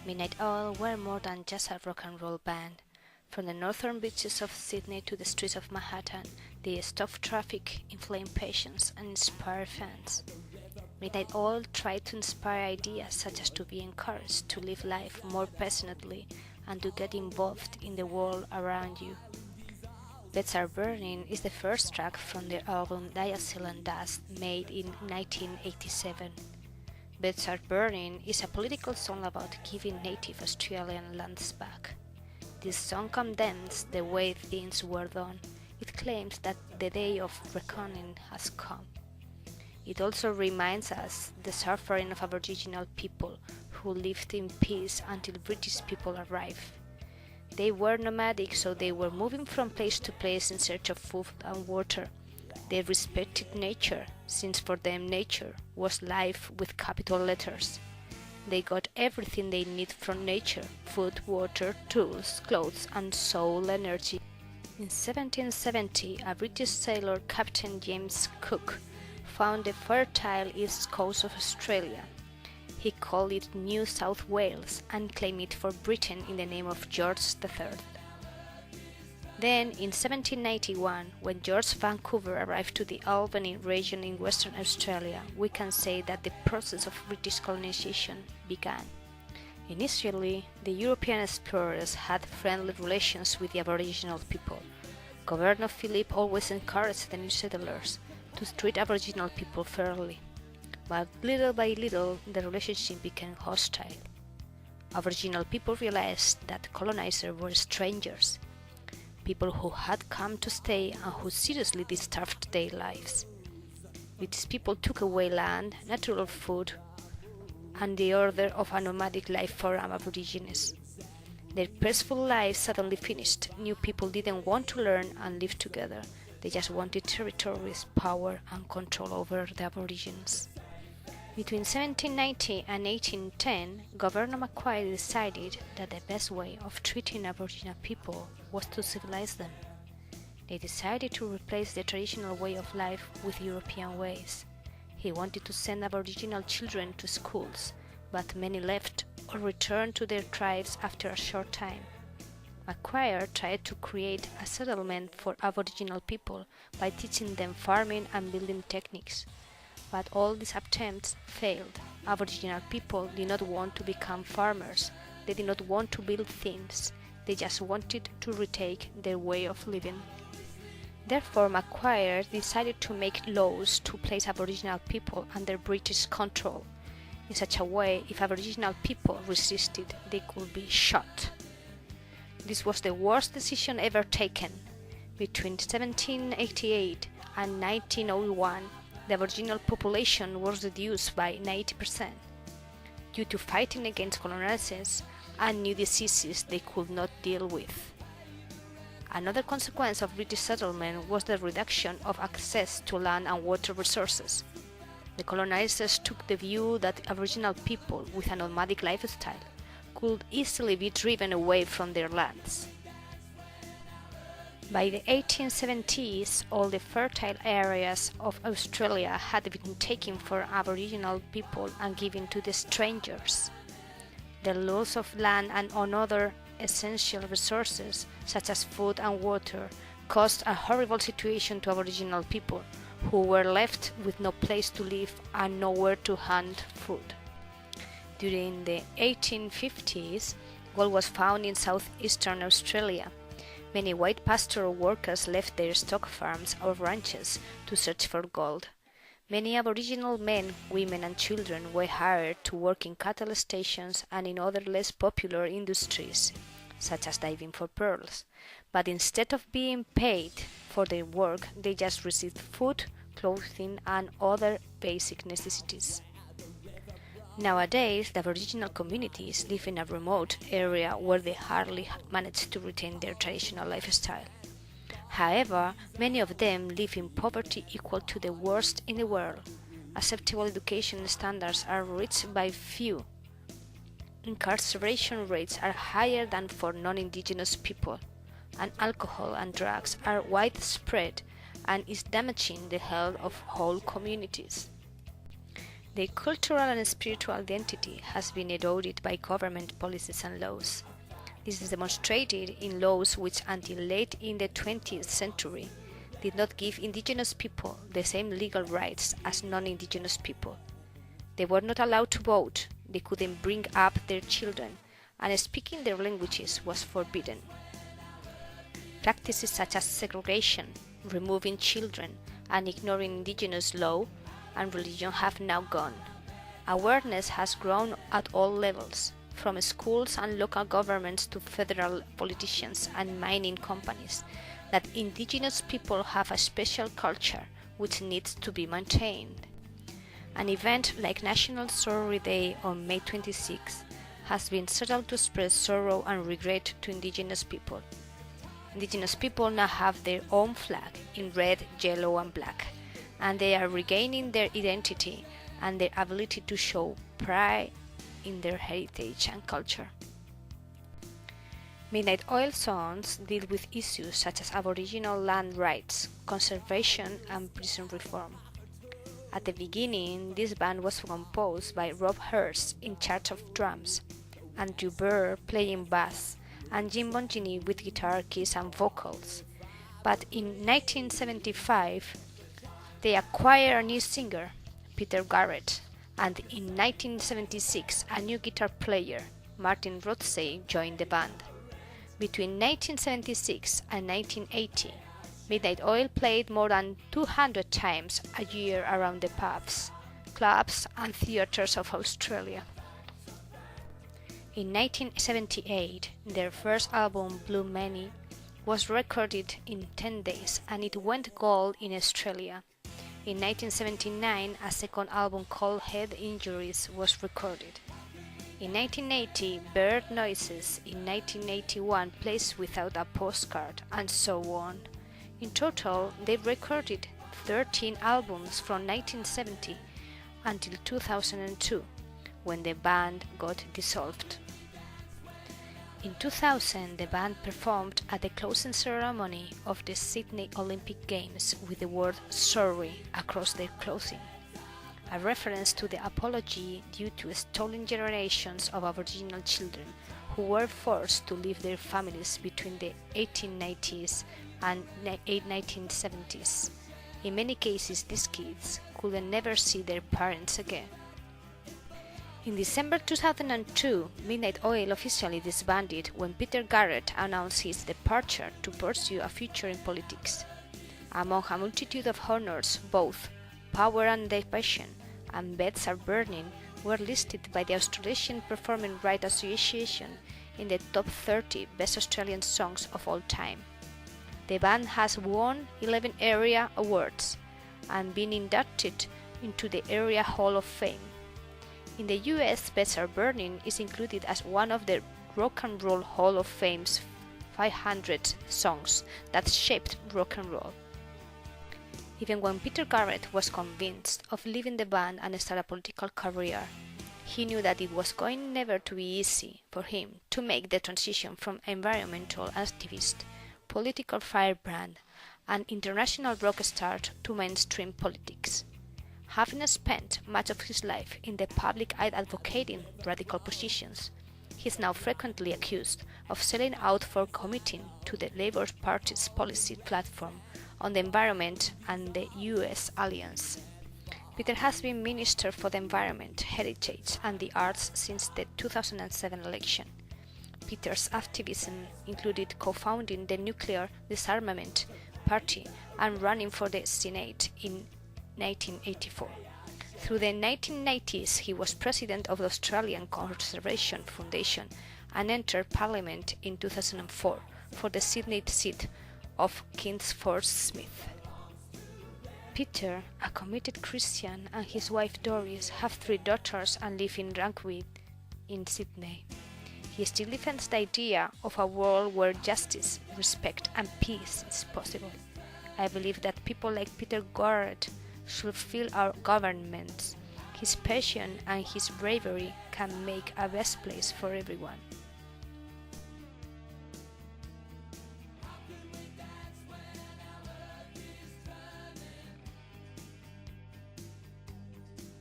Midnight Oil were more than just a rock and roll band. From the northern beaches of Sydney to the streets of Manhattan, they stopped traffic, inflamed passions, and inspired fans. Midnight Oil tried to inspire ideas such as to be encouraged to live life more passionately and to get involved in the world around you. Beds Are Burning is the first track from their album Diesel and Dust, made in 1987. Beds Are Burning is a political song about giving native Australian lands back. This song condemns the way things were done. It claims that the day of reckoning has come. It also reminds us the suffering of Aboriginal people who lived in peace until British people arrived. They were nomadic, so they were moving from place to place in search of food and water. They respected nature, since for them nature was life with capital letters. They got everything they need from nature: food, water, tools, clothes, and soul energy. In 1770, a British sailor, Captain James Cook, found the fertile east coast of Australia. He called it New South Wales and claimed it for Britain in the name of George III. Then, in 1791, when George Vancouver arrived to the Albany region in Western Australia, we can say that the process of British colonization began. Initially, the European explorers had friendly relations with the Aboriginal people. Governor Phillip always encouraged the new settlers to treat Aboriginal people fairly. But little by little, the relationship became hostile. Aboriginal people realized that colonizers were strangers, people who had come to stay and who seriously disturbed their lives. British people took away land, natural food, and the order of a nomadic life for Aborigines. Their peaceful lives suddenly finished. New people didn't want to learn and live together. They just wanted territories, power, and control over the Aborigines. Between 1790 and 1810, Governor Macquarie decided that the best way of treating Aboriginal people was to civilize them. They decided to replace the traditional way of life with European ways. He wanted to send Aboriginal children to schools, but many left or returned to their tribes after a short time. Macquarie tried to create a settlement for Aboriginal people by teaching them farming and building techniques. But all these attempts failed. Aboriginal people did not want to become farmers. They did not want to build things. They just wanted to retake their way of living. Therefore, Macquarie decided to make laws to place Aboriginal people under British control. In such a way, if Aboriginal people resisted, they could be shot. This was the worst decision ever taken. Between 1788 and 1901, the Aboriginal population was reduced by 90% due to fighting against colonizers and new diseases they could not deal with. Another consequence of British settlement was the reduction of access to land and water resources. The colonizers took the view that Aboriginal people with a nomadic lifestyle could easily be driven away from their lands. By the 1870s, all the fertile areas of Australia had been taken for Aboriginal people and given to the strangers. The loss of land and on other essential resources, such as food and water, caused a horrible situation to Aboriginal people, who were left with no place to live and nowhere to hunt food. During the 1850s, gold was found in southeastern Australia. Many white pastoral workers left their stock farms or ranches to search for gold. Many Aboriginal men, women and children were hired to work in cattle stations and in other less popular industries, such as diving for pearls. But instead of being paid for their work, they just received food, clothing and other basic necessities. Nowadays, the Aboriginal communities live in a remote area where they hardly manage to retain their traditional lifestyle. However, many of them live in poverty equal to the worst in the world. Acceptable education standards are reached by few. Incarceration rates are higher than for non-indigenous people, and alcohol and drugs are widespread and is damaging the health of whole communities. Their cultural and spiritual identity has been eroded by government policies and laws. This is demonstrated in laws which, until late in the 20th century, did not give indigenous people the same legal rights as non-indigenous people. They were not allowed to vote, they couldn't bring up their children, and speaking their languages was forbidden. Practices such as segregation, removing children, and ignoring indigenous law and religion have now gone. Awareness has grown at all levels, from schools and local governments to federal politicians and mining companies, that indigenous people have a special culture which needs to be maintained. An event like National Sorrow Day on May 26 has been settled to express sorrow and regret to indigenous people. Indigenous people now have their own flag in red, yellow and black, and they are regaining their identity and their ability to show pride in their heritage and culture. Midnight Oil songs deal with issues such as Aboriginal land rights, conservation and prison reform. At the beginning, this band was composed by Rob Hurst in charge of drums, Andrew Burr playing bass, and Jim Bongini with guitar, keys and vocals. But in 1975, they acquired a new singer, Peter Garrett, and in 1976 a new guitar player, Martin Rothsey, joined the band. Between 1976 and 1980, Midnight Oil played more than 200 times a year around the pubs, clubs and theatres of Australia. In 1978, their first album, Blue Many, was recorded in 10 days and it went gold in Australia. In 1979, a second album called Head Injuries was recorded. In 1980, Bird Noises, in 1981, Place Without a Postcard, and so on. In total, they recorded 13 albums from 1970 until 2002, when the band got dissolved. In 2000, the band performed at the closing ceremony of the Sydney Olympic Games with the word "sorry" across their clothing, a reference to the apology due to stolen generations of Aboriginal children who were forced to leave their families between the 1890s and 1970s. In many cases, these kids could never see their parents again. In December 2002, Midnight Oil officially disbanded when Peter Garrett announced his departure to pursue a future in politics. Among a multitude of honors, both Power and Passion and Beds Are Burning were listed by the Australian Performing Rights Association in the top 30 best Australian songs of all time. The band has won 11 area awards and been inducted into the Area Hall of Fame. In the US, Beds Are Burning is included as one of the Rock and Roll Hall of Fame's 500 songs that shaped rock and roll. Even when Peter Garrett was convinced of leaving the band and start a political career, he knew that it was going never to be easy for him to make the transition from environmental activist, political firebrand, and international rock star to mainstream politics. Having spent much of his life in the public eye advocating radical positions, he is now frequently accused of selling out for committing to the Labour Party's policy platform on the environment and the US alliance. Peter has been Minister for the Environment, Heritage and the Arts since the 2007 election. Peter's activism included co-founding the Nuclear Disarmament Party and running for the Senate in 1984. Through the 1990s, he was president of the Australian Conservation Foundation and entered Parliament in 2004 for the Sydney seat of Kingsford Smith. Peter, a committed Christian, and his wife Doris have 3 daughters and live in Rangwick in Sydney. He still defends the idea of a world where justice, respect and peace is possible. I believe that people like Peter Garrett should feel our governments. His passion and his bravery can make a best place for everyone.